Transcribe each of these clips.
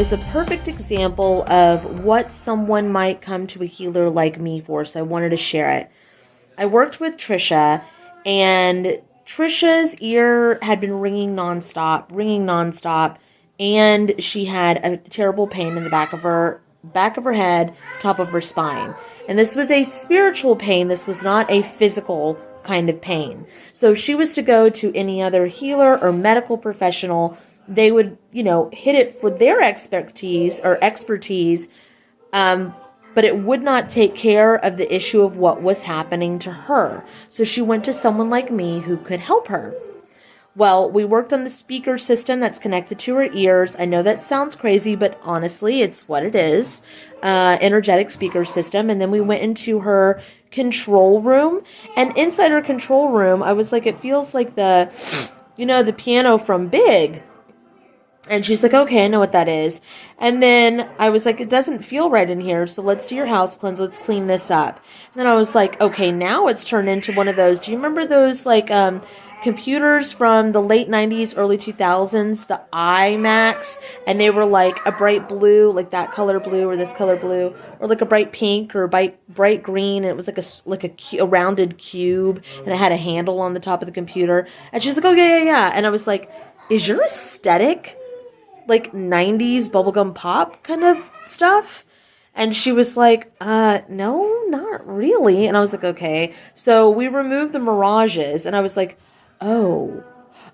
was a perfect example of what someone might come to a healer like me for, so I wanted to share it. I worked with Trisha, and Trisha's ear had been ringing nonstop, and she had a terrible pain in the back of her head, top of her spine. And this was a spiritual pain. This was not a physical kind of pain. So if she was to go to any other healer or medical professional, they would, hit it for their expertise, but it would not take care of the issue of what was happening to her. So she went to someone like me who could help her. Well, we worked on the speaker system that's connected to her ears. I know that sounds crazy, but honestly, it's what it is. Energetic speaker system. And then we went into her control room. And inside her control room, I was like, it feels like the piano from Big. And she's like, okay, I know what that is. And then I was like, it doesn't feel right in here, so let's do your house cleanse. Let's clean this up. And then I was like, okay, now it's turned into one of those. Do you remember those, computers from the late 90s, early 2000s, the iMacs? And they were like a bright blue, like that color blue or this color blue, or like a bright pink or bright green. And it was like a rounded cube, and it had a handle on the top of the computer. And she's like, oh, yeah. And I was like, is your aesthetic like 90s bubblegum pop kind of stuff? And she was like, no, not really. And I was like, okay. So we removed the mirages, and I was like, oh,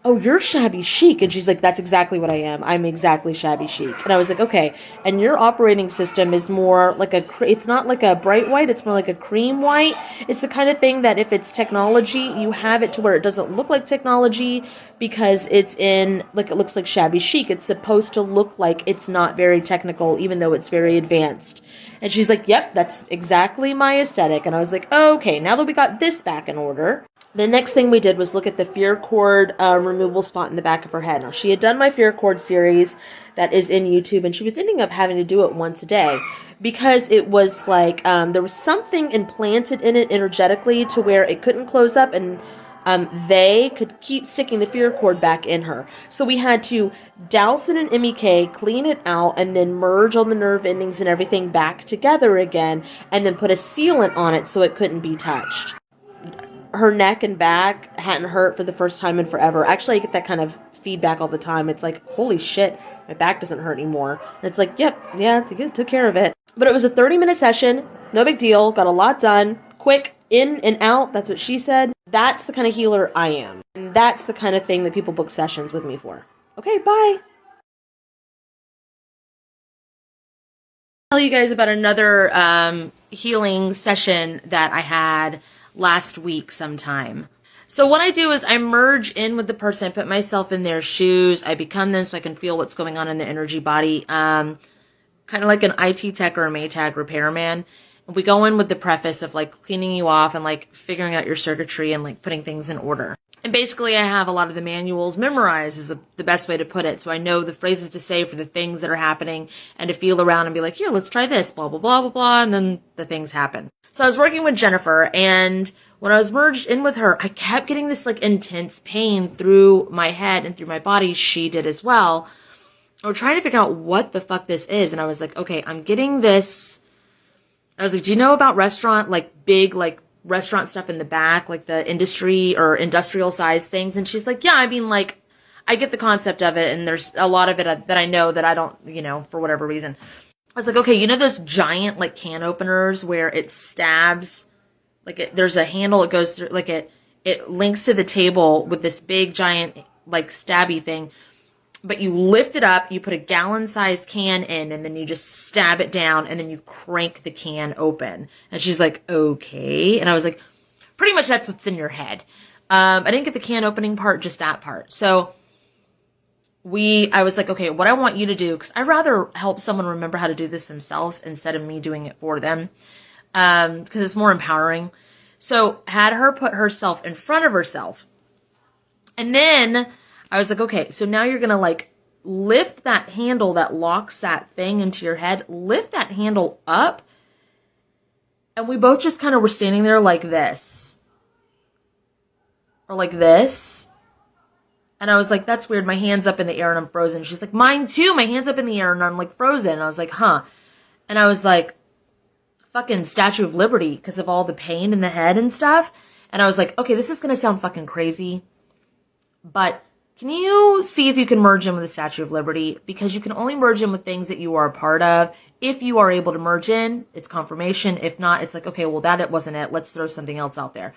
you're shabby chic. And she's like, that's exactly what I am. I'm exactly shabby chic. And I was like, okay. And your operating system is more like it's not like a bright white. It's more like a cream white. It's the kind of thing that if it's technology, you have it to where it doesn't look like technology because it's it looks like shabby chic. It's supposed to look like it's not very technical, even though it's very advanced. And she's like, yep, that's exactly my aesthetic. And I was like, okay, now that we got this back in order, the next thing we did was look at the fear cord removal spot in the back of her head. Now, she had done my fear cord series that is in YouTube, and she was ending up having to do it once a day because it was like there was something implanted in it energetically to where it couldn't close up, and they could keep sticking the fear cord back in her. So we had to douse it in MEK, clean it out, and then merge all the nerve endings and everything back together again, and then put a sealant on it so it couldn't be touched. Her neck and back hadn't hurt for the first time in forever. Actually, I get that kind of feedback all the time. It's like, holy shit, my back doesn't hurt anymore. And it's like, yep, yeah, took care of it. But it was a 30-minute session. No big deal. Got a lot done. Quick, in and out. That's what she said. That's the kind of healer I am. And that's the kind of thing that people book sessions with me for. Okay, bye. I'll tell you guys about another healing session that I had last week sometime. So what I do is I merge in with the person. I put myself in their shoes. I become them so I can feel what's going on in the energy body. Kind of like an IT tech or a Maytag repairman. And we go in with the preface of like cleaning you off and like figuring out your circuitry and like putting things in order. And basically I have a lot of the manuals memorized is the best way to put it. So I know the phrases to say for the things that are happening and to feel around and be like, here, let's try this, blah, blah, blah, blah, blah. And then the things happen. So I was working with Jennifer, and when I was merged in with her, I kept getting this like intense pain through my head and through my body. She did as well. I was trying to figure out what the fuck this is. And I was like, okay, I'm getting this. I was like, do you know about big restaurant stuff in the back, like the industry or industrial size things? And she's like, yeah, I mean, like, I get the concept of it. And there's a lot of it that I know that I don't, for whatever reason. I was like, okay, you know those giant like can openers where it stabs, there's a handle it goes through, like it links to the table with this big giant like stabby thing, but you lift it up, you put a gallon-sized can in, and then you just stab it down, and then you crank the can open. And she's like, okay. And I was like, pretty much that's what's in your head. I didn't get the can opening part, just that part. So I was like, okay, what I want you to do, because I'd rather help someone remember how to do this themselves instead of me doing it for them, because it's more empowering. So had her put herself in front of herself. And then I was like, okay, so now you're going to like lift that handle that locks that thing into your head, lift that handle up. And we both just kind of were standing there like this. Or like this. And I was like, that's weird. My hand's up in the air and I'm frozen. She's like, mine too. My hand's up in the air and I'm like frozen. And I was like, huh. And I was like, fucking Statue of Liberty because of all the pain in the head and stuff. And I was like, okay, this is going to sound fucking crazy, but can you see if you can merge in with the Statue of Liberty? Because you can only merge in with things that you are a part of. If you are able to merge in, it's confirmation. If not, it's like, okay, well, it wasn't it. Let's throw something else out there.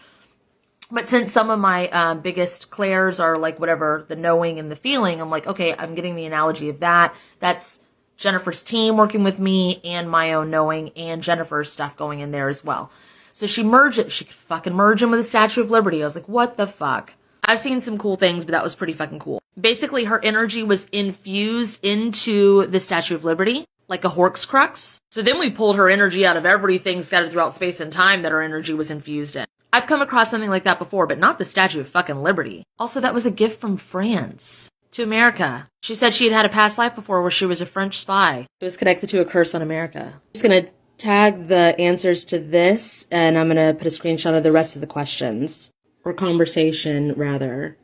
But since some of my biggest clairs are like whatever, the knowing and the feeling, I'm like, okay, I'm getting the analogy of that. That's Jennifer's team working with me and my own knowing and Jennifer's stuff going in there as well. So she merged it. She could fucking merge in with the Statue of Liberty. I was like, what the fuck? I've seen some cool things, but that was pretty fucking cool. Basically, her energy was infused into the Statue of Liberty, like a Horcrux. So then we pulled her energy out of everything scattered throughout space and time that her energy was infused in. I've come across something like that before, but not the Statue of fucking Liberty. Also, that was a gift from France to America. She said she had had a past life before where she was a French spy. It was connected to a curse on America. I'm just going to tag the answers to this, and I'm going to put a screenshot of the rest of the questions. Or conversation, rather.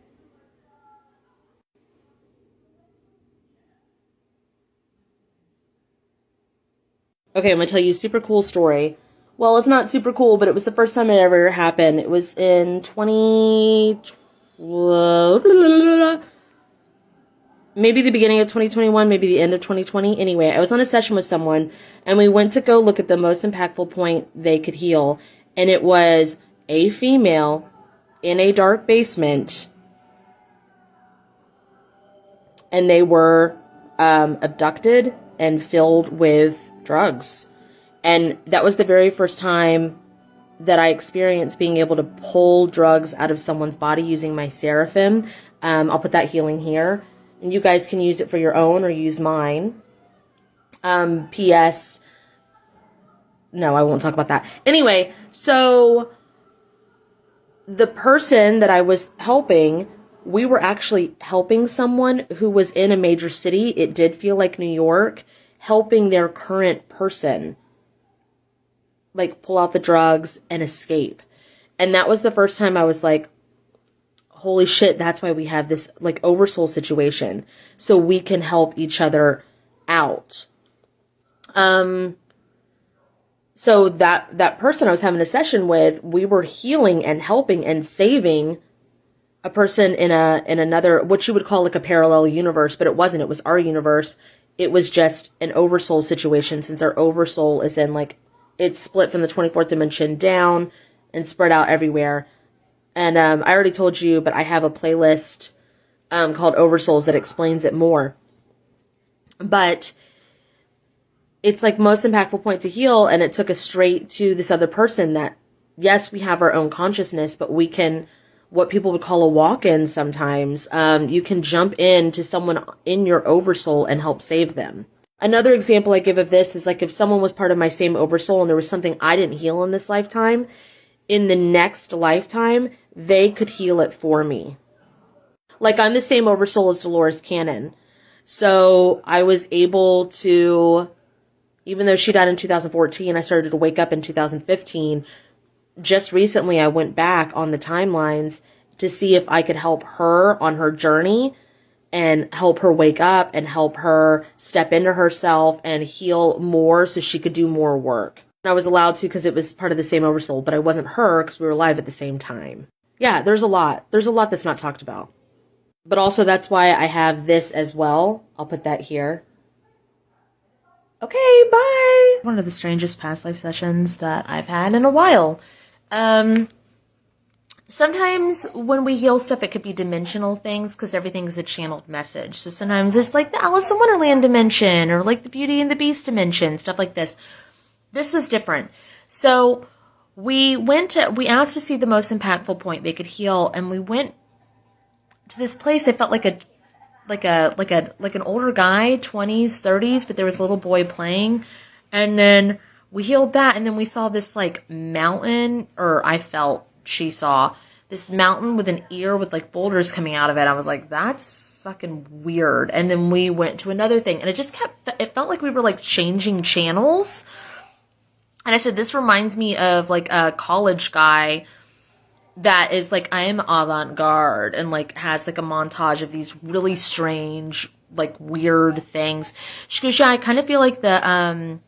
Okay, I'm going to tell you a super cool story. Well, it's not super cool, but it was the first time it ever happened. It was in 2012, maybe the beginning of 2021, maybe the end of 2020. Anyway, I was on a session with someone, and we went to go look at the most impactful point they could heal, and it was a female in a dark basement, and they were abducted and filled with drugs. And that was the very first time that I experienced being able to pull drugs out of someone's body using my seraphim. I'll put that healing here, and you guys can use it for your own or use mine. P.S. No, I won't talk about that. Anyway, so the person that I was helping, we were actually helping someone who was in a major city. It did feel like New York, helping their current person, like, pull out the drugs and escape. And that was the first time I was like, holy shit, that's why we have this, like, oversoul situation. So we can help each other out. So that person I was having a session with, we were healing and helping and saving a person in another, what you would call like a parallel universe, but it wasn't. It was our universe. It was just an oversoul situation, since our oversoul is in, like, it's split from the 24th dimension down and spread out everywhere. And I already told you, but I have a playlist called Oversouls that explains it more. But it's like most impactful point to heal, and it took us straight to this other person that, yes, we have our own consciousness, but we can, what people would call a walk-in sometimes, you can jump into someone in your oversoul and help save them. Another example I give of this is like if someone was part of my same oversoul and there was something I didn't heal in this lifetime, in the next lifetime, they could heal it for me. Like, I'm the same oversoul as Dolores Cannon. So I was able to, even though she died in 2014, I started to wake up in 2015. Just recently, I went back on the timelines to see if I could help her on her journey and help her wake up and help her step into herself and heal more so she could do more work. And I was allowed to because it was part of the same oversoul, but I wasn't her because we were alive at the same time. Yeah, there's a lot. There's a lot that's not talked about. But also that's why I have this as well. I'll put that here. Okay, bye! One of the strangest past life sessions that I've had in a while. Sometimes when we heal stuff, it could be dimensional things because everything's a channeled message. So sometimes there's like the Alice in Wonderland dimension or like the Beauty and the Beast dimension, stuff like this. This was different. So we asked to see the most impactful point they could heal, and we went to this place. I felt like an older guy, 20s, 30s, but there was a little boy playing. And then we healed that, and then we saw this like mountain, or I felt she saw this mountain with an ear with like boulders coming out of it. I was like, that's fucking weird. And then we went to another thing, and it felt like we were like changing channels. And I said, this reminds me of like a college guy that is like, I am avant-garde, and like has like a montage of these really strange, like weird things. She goes, yeah, I kind of feel like that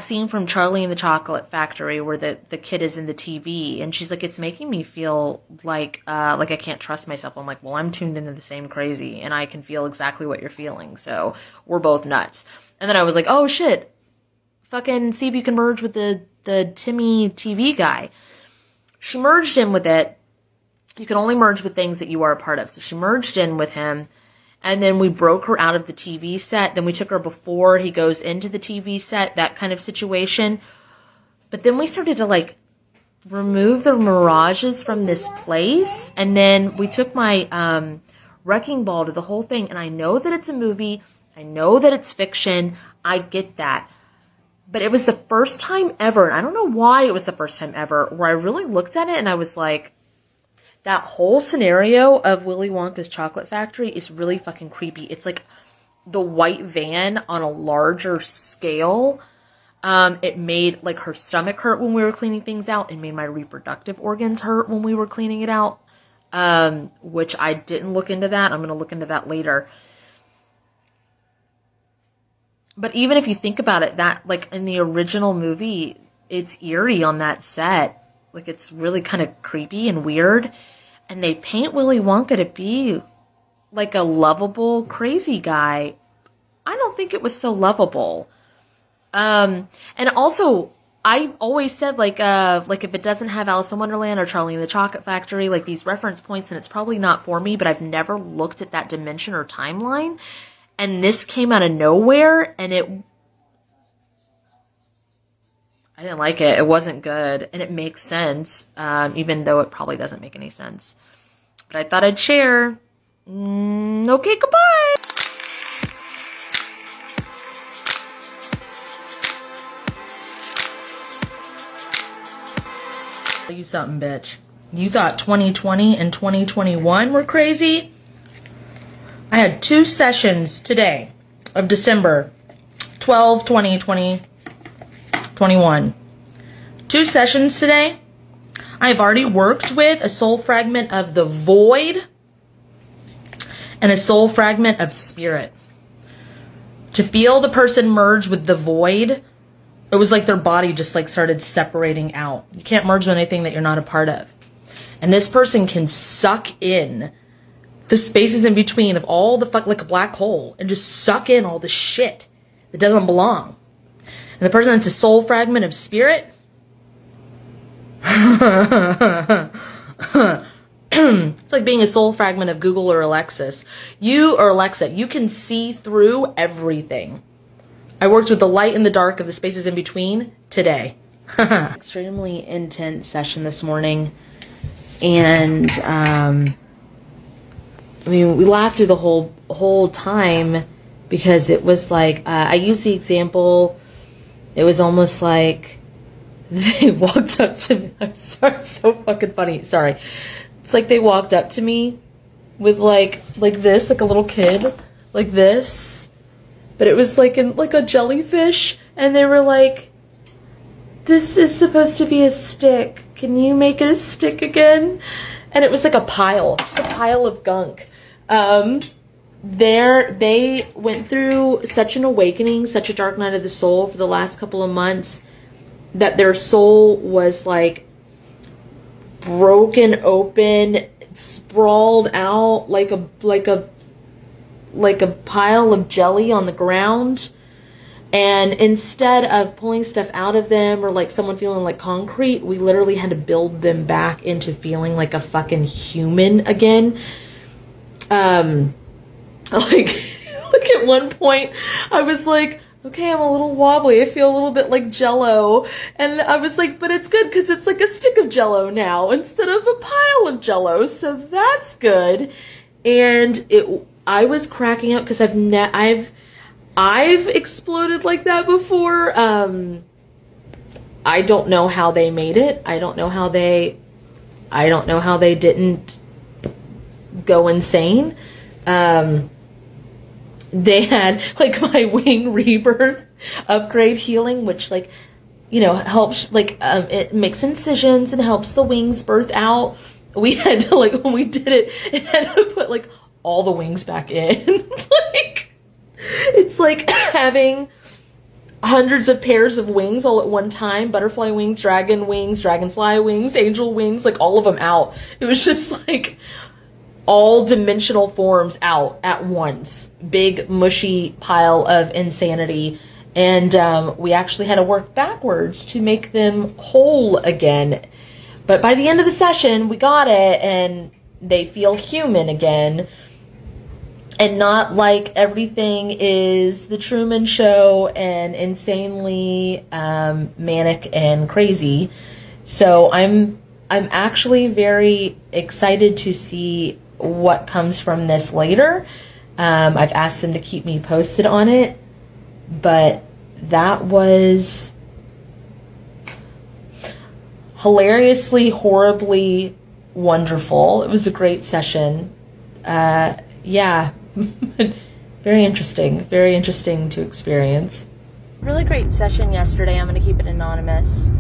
scene from Charlie and the Chocolate Factory where the kid is in the TV, and she's like, it's making me feel like I can't trust myself. I'm like, well, I'm tuned into the same crazy, and I can feel exactly what you're feeling, so we're both nuts. And then I was like, oh shit, fucking see if you can merge with the Timmy TV guy. She merged in with it. You can only merge with things that you are a part of. So she merged in with him, and then we broke her out of the TV set. Then we took her before he goes into the TV set, that kind of situation. But then we started to like remove the mirages from this place. And then we took my wrecking ball to the whole thing. And I know that it's a movie. I know that it's fiction. I get that. But it was the first time ever, and I don't know why it was the first time ever, where I really looked at it and I was like, that whole scenario of Willy Wonka's chocolate factory is really fucking creepy. It's like the white van on a larger scale. It made like her stomach hurt when we were cleaning things out. It made my reproductive organs hurt when we were cleaning it out, which I didn't look into that. I'm going to look into that later. But even if you think about it, that like in the original movie, it's eerie on that set. Like it's really kind of creepy and weird. And they paint Willy Wonka to be like a lovable, crazy guy. I don't think it was so lovable. And also, I always said like if it doesn't have Alice in Wonderland or Charlie and the Chocolate Factory, like these reference points, and it's probably not for me, but I've never looked at that dimension or timeline. And this came out of nowhere, and I didn't like it. It wasn't good, and it makes sense, even though it probably doesn't make any sense. But I thought I'd share. Okay, goodbye! Tell you something, bitch. You thought 2020 and 2021 were crazy? I had 2 sessions today of December 12, 2020, 21. 2 sessions today. I've already worked with a soul fragment of the void and a soul fragment of spirit. To feel the person merge with the void, it was like their body just like started separating out. You can't merge with anything that you're not a part of. And this person can suck in the spaces in between of all the fuck, like a black hole, and just suck in all the shit that doesn't belong. And the person that's a soul fragment of spirit, it's like being a soul fragment of Google or Alexa. You can see through everything. I worked with the light and the dark of the spaces in between today. Extremely intense session this morning. And, I mean, we laughed through the whole time because it was like, I used the example, it was almost like they walked up to me. I'm sorry, it's so fucking funny. Sorry. It's like they walked up to me with like this, like a little kid, like this. But it was like in like a jellyfish, and they were like, this is supposed to be a stick. Can you make it a stick again? And it was like a pile, just a pile of gunk. They went through such an awakening, such a dark night of the soul for the last couple of months, that their soul was like broken open, sprawled out like a pile of jelly on the ground. And instead of pulling stuff out of them or like someone feeling like concrete, we literally had to build them back into feeling like a fucking human again. Like at one point I was like, okay, I'm a little wobbly. I feel a little bit like Jell-O. And I was like, but it's good because it's like a stick of Jell-O now instead of a pile of Jell-O. So that's good. And I was cracking up because I've exploded like that before. I don't know how they made it. I don't know how they didn't go insane. They had like my wing rebirth upgrade healing, which like helps, like, it makes incisions and helps the wings birth out. We had to, like, when we did it, it had to put, like, all the wings back in. Like, it's like having hundreds of pairs of wings all at one time. Butterfly wings, dragonfly wings, angel wings, like, all of them out. It was just, like, all dimensional forms out at once. Big, mushy pile of insanity. And we actually had to work backwards to make them whole again. But by the end of the session, we got it, and they feel human again. And not like everything is the Truman Show and insanely manic and crazy. So I'm actually very excited to see what comes from this later. I've asked them to keep me posted on it. But that was hilariously, horribly wonderful. It was a great session. Yeah, very interesting to experience. Really great session yesterday. I'm going to keep it anonymous.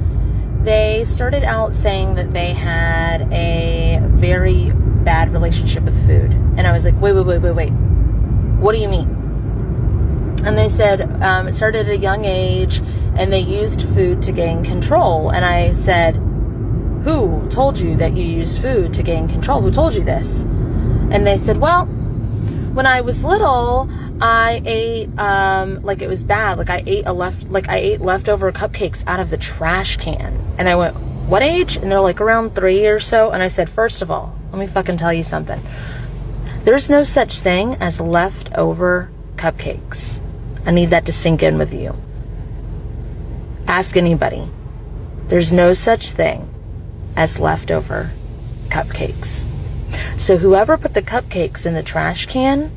They started out saying that they had a very bad relationship with food. And I was like, wait. What do you mean? And they said it started at a young age, and they used food to gain control. And I said, who told you that you used food to gain control? Who told you this? And they said, well, when I was little, I ate, like, it was bad. Like, I ate leftover cupcakes out of the trash can. And I went, what age? And they're like, around 3 or so. And I said, first of all, let me fucking tell you something. There's no such thing as leftover cupcakes. I need that to sink in with you. Ask anybody. There's no such thing as leftover cupcakes. So whoever put the cupcakes in the trash can,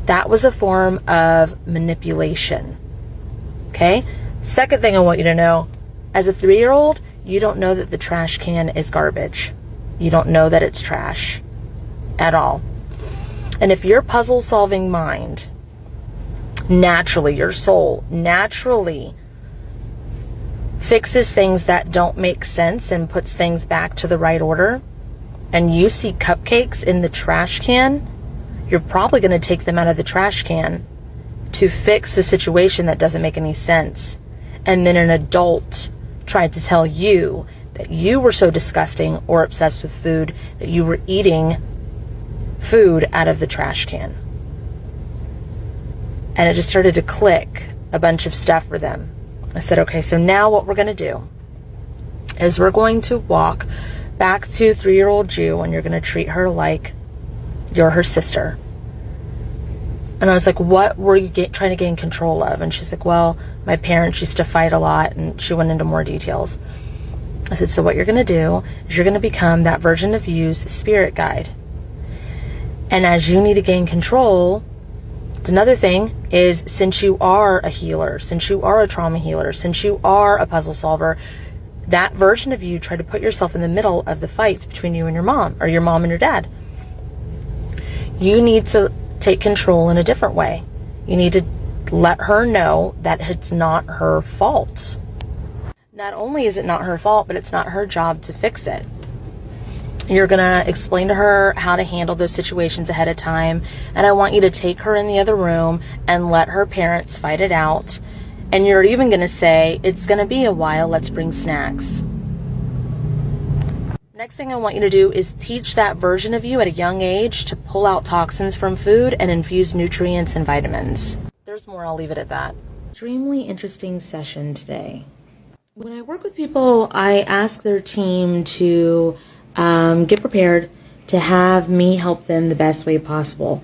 that was a form of manipulation. Okay? Second thing I want you to know, as a 3-year-old, you don't know that the trash can is garbage. You don't know that it's trash at all. And if your puzzle-solving mind, naturally, your soul naturally fixes things that don't make sense and puts things back to the right order, and you see cupcakes in the trash can, you're probably going to take them out of the trash can to fix a situation that doesn't make any sense. And then an adult tried to tell you that you were so disgusting or obsessed with food that you were eating food out of the trash can. And it just started to click a bunch of stuff for them. I said, okay, so now what we're going to do is we're going to walk back to 3-year-old Jew, and you're going to treat her like you're her sister. And I was like, what were you trying to gain control of? And she's like, well, my parents used to fight a lot, and she went into more details. I said, so what you're going to do is you're going to become that version of you's spirit guide. And as you need to gain control, it's another thing is, since you are a healer, since you are a trauma healer, since you are a puzzle solver, that version of you tried to put yourself in the middle of the fights between you and your mom, or your mom and your dad. You need to take control in a different way. You need to let her know that it's not her fault. Not only is it not her fault, but it's not her job to fix it. You're going to explain to her how to handle those situations ahead of time. And I want you to take her in the other room and let her parents fight it out. And you're even going to say, it's going to be a while, let's bring snacks. Next thing I want you to do is teach that version of you at a young age to pull out toxins from food and infuse nutrients and vitamins. There's more, I'll leave it at that. Extremely interesting session today. When I work with people, I ask their team to get prepared to have me help them the best way possible.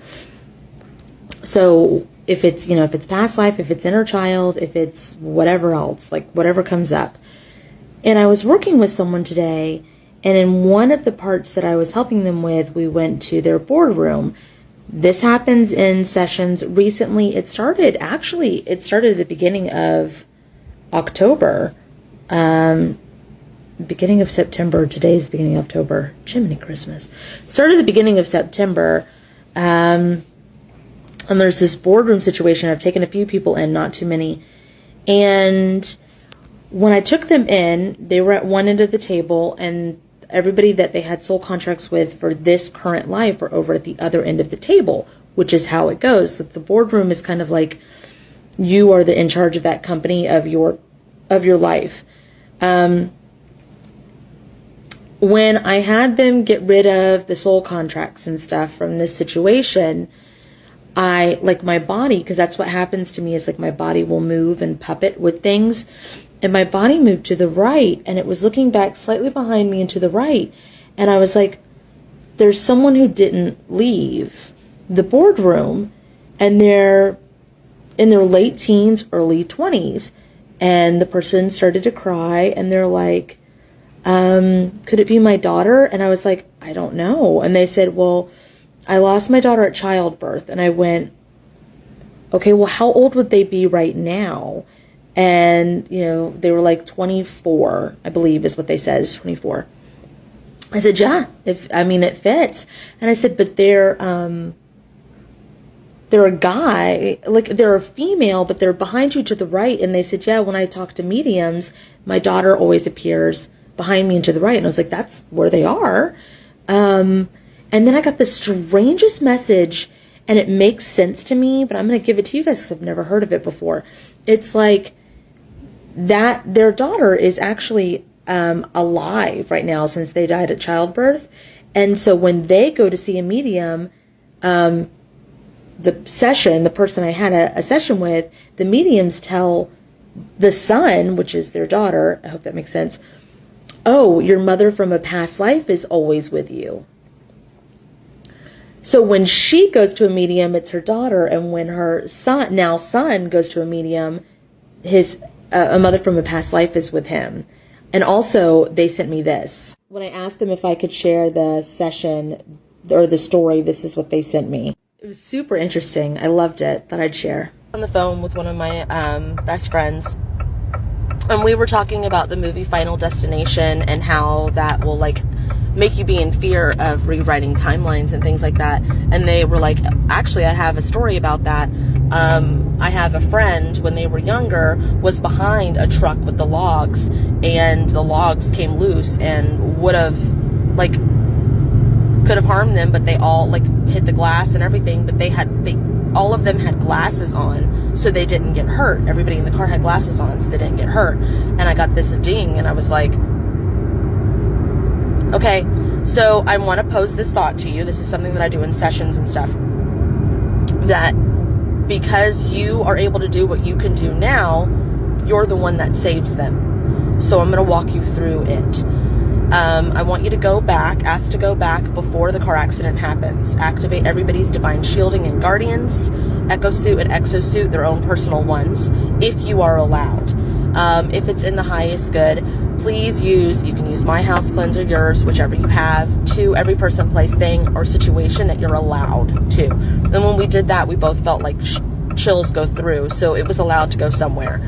So if it's, if it's past life, if it's inner child, if it's whatever else, like whatever comes up. And I was working with someone today, and in one of the parts that I was helping them with, we went to their boardroom. This happens in sessions. Recently, it started at the beginning of October. Beginning of September. Today's the beginning of October. Jiminy Christmas. Started at the beginning of September. And there's this boardroom situation. I've taken a few people in, not too many. And when I took them in, they were at one end of the table, and everybody that they had soul contracts with for this current life were over at the other end of the table, which is how it goes. The boardroom is kind of like you are in charge of that company of your life. When I had them get rid of the soul contracts and stuff from this situation, I, like, my body, because that's what happens to me, is like my body will move and puppet with things, and my body moved to the right, and it was looking back slightly behind me and to the right, and I was like, there's someone who didn't leave the boardroom, and they're in their late teens, early 20s, and the person started to cry, and they're like, could it be my daughter? And I was like, I don't know. And they said, well, I lost my daughter at childbirth. And I went, okay, well, how old would they be right now? And, you know, they were like 24, I believe is what they said, is 24. I said, yeah, it fits. And I said, but they're a guy, like they're a female, but they're behind you to the right. And they said, yeah, when I talk to mediums, my daughter always appears behind me and to the right. And I was like, that's where they are. And then I got the strangest message, and it makes sense to me, but I'm going to give it to you guys because I've never heard of it before. It's like that their daughter is actually alive right now since they died at childbirth. And so when they go to see a medium, the person I had a session with, the mediums tell the son, which is their daughter, I hope that makes sense, oh, your mother from a past life is always with you. So when she goes to a medium, it's her daughter, and when her son goes to a medium, a mother from a past life is with him. And also, they sent me this. When I asked them if I could share the session or the story, this is what they sent me. It was super interesting. I loved it. Thought I'd share. On the phone with one of my best friends, and we were talking about the movie Final Destination and how that will, like, make you be in fear of rewriting timelines and things like that. And they were like, actually, I have a story about that. I have a friend, when they were younger, was behind a truck with the logs, and the logs came loose and would have, like, could have harmed them, but they all, like, hit the glass and everything, but all of them had glasses on, so they didn't get hurt. Everybody in the car had glasses on, so they didn't get hurt. And I got this ding, and I was like, okay, so I want to pose this thought to you. This is something that I do in sessions and stuff, that because you are able to do what you can do now, you're the one that saves them. So I'm going to walk you through it. I want you to ask to go back before the car accident happens. Activate everybody's divine shielding and guardians, echo suit and exosuit, their own personal ones, if you are allowed. If it's in the highest good, please you can use my house cleanser, yours, whichever you have, to every person, place, thing, or situation that you're allowed to. And when we did that, we both felt like chills go through, so it was allowed to go somewhere.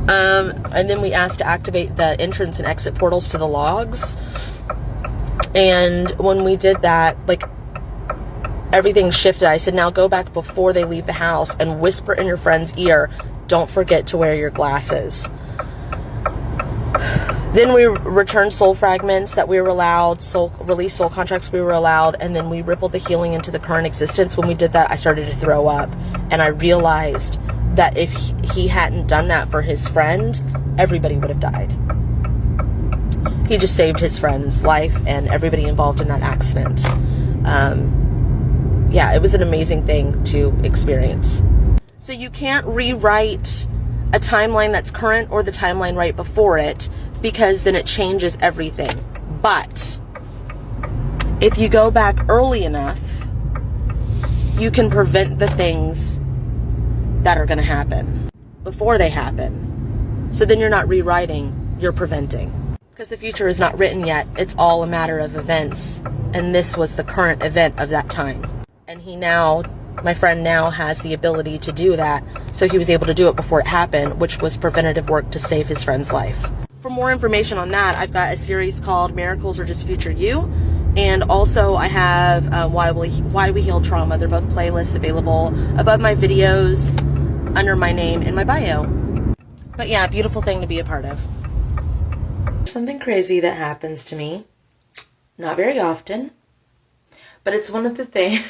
And then we asked to activate the entrance and exit portals to the logs. And when we did that, like, everything shifted. I said, now go back before they leave the house and whisper in your friend's ear, don't forget to wear your glasses. Then we returned soul fragments that we were allowed, release soul contracts we were allowed, and then we rippled the healing into the current existence. When we did that, I started to throw up, and I realized that if he hadn't done that for his friend, everybody would have died. He just saved his friend's life and everybody involved in that accident. Yeah, it was an amazing thing to experience. So you can't rewrite a timeline that's current or the timeline right before it, because then it changes everything. But if you go back early enough, you can prevent the things that are going to happen before they happen. So then you're not rewriting, you're preventing. Because the future is not written yet. It's all a matter of events. And this was the current event of that time. And my friend now has the ability to do that. So he was able to do it before it happened, which was preventative work to save his friend's life. For more information on that, I've got a series called Miracles or Just Future You. And also I have Why We Heal Trauma. They're both playlists available above my videos under my name in my bio. But yeah, beautiful thing to be a part of. something crazy that happens to me. Not very often, but it's one of the things.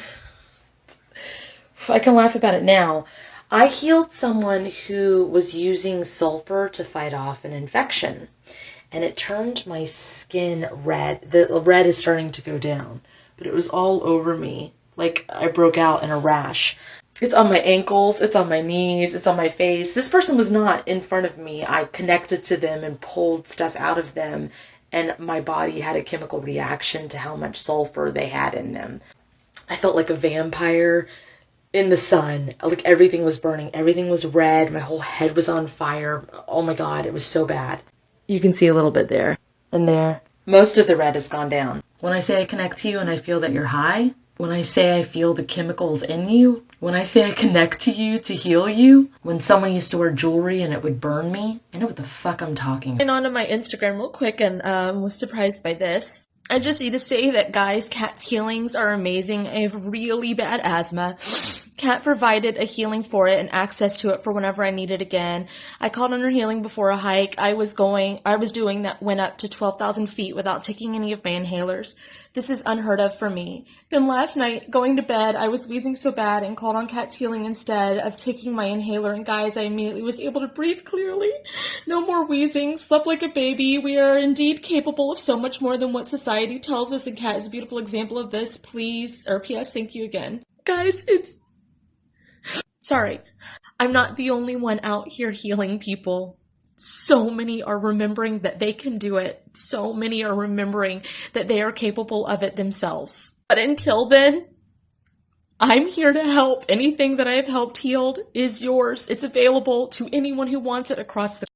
I can laugh about it now. I healed someone who was using sulfur to fight off an infection, and it turned my skin red. The red is starting to go down, but it was all over me. Like I broke out in a rash. It's on my ankles, it's on my knees, it's on my face. This person was not in front of me. I connected to them and pulled stuff out of them, and my body had a chemical reaction to how much sulfur they had in them. I felt like a vampire in the sun. Like everything was burning, everything was red, my whole head was on fire. Oh my God, it was so bad. You can see a little bit there and there. Most of the red has gone down. When I say I connect to you and I feel that you're high, when I say I feel the chemicals in you, when I say I connect to you to heal you, when someone used to wear jewelry and it would burn me, I know what the fuck I'm talking about. And onto my Instagram real quick and was surprised by this. I just need to say that, guys, Kat's healings are amazing. I have really bad asthma. Kat provided a healing for it and access to it for whenever I need it again. I called on her healing before a hike I was doing that went up to 12,000 feet without taking any of my inhalers. This is unheard of for me. Then last night, going to bed, I was wheezing so bad and called on Kat's healing instead of taking my inhaler. And guys, I immediately was able to breathe clearly. No more wheezing, slept like a baby. We are indeed capable of so much more than what society tells us, and Kat is a beautiful example of this. Please, or P.S., thank you again. Guys, sorry, I'm not the only one out here healing people. So many are remembering that they can do it. So many are remembering that they are capable of it themselves. But until then, I'm here to help. Anything that I have helped healed is yours. It's available to anyone who wants it across the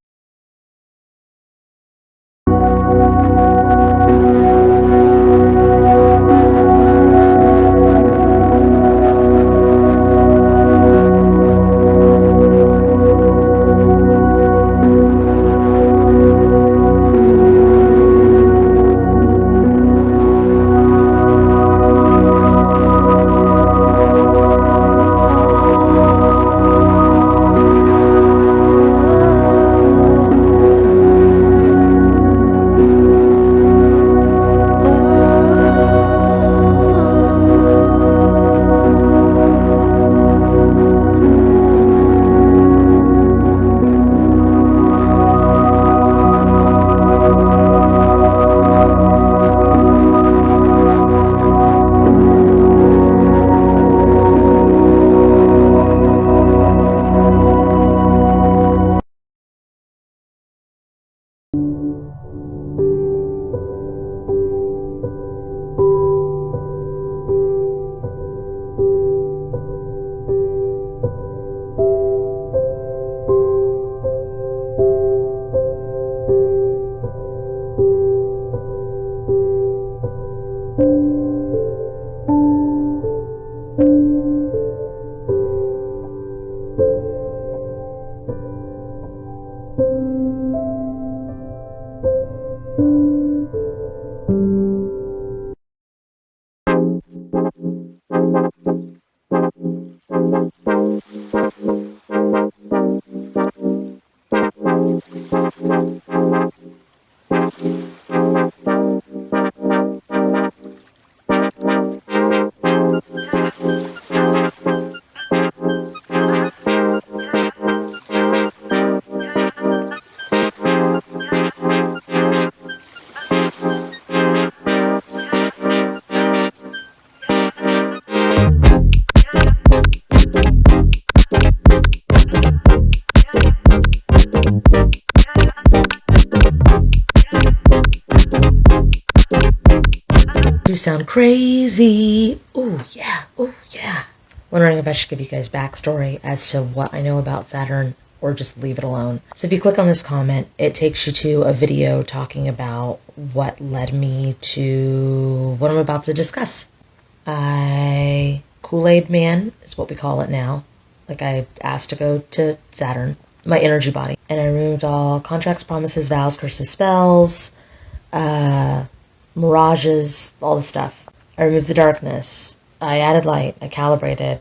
You sound crazy. Oh yeah, oh yeah. Wondering if I should give you guys backstory as to what I know about Saturn or just leave it alone. So if you click on this comment, it takes you to a video talking about what led me to what I'm about to discuss. Kool-Aid Man is what we call it now. Like I asked to go to Saturn, my energy body. And I removed all contracts, promises, vows, curses, spells, mirages, all the stuff. I removed the darkness. I added light. I calibrated.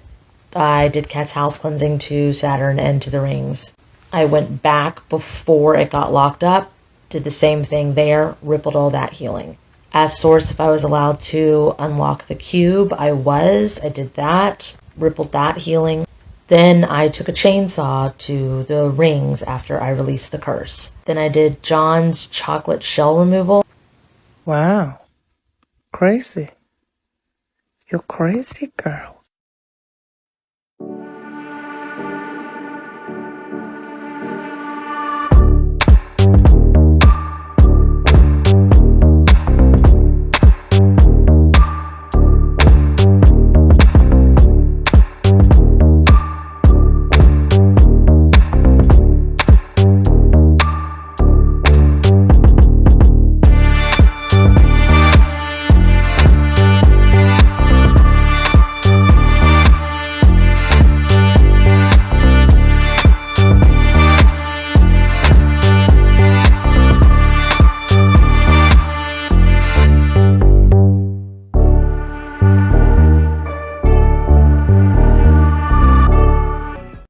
I did Kat's house cleansing to Saturn and to the rings. I went back before it got locked up Did the same thing there, rippled all that healing. Asked Source if I was allowed to unlock the cube. I was. I did that. Rippled that healing. Then I took a chainsaw to the rings after I released the curse. Then I did John's chocolate shell removal. Wow. Crazy. You're crazy, girl.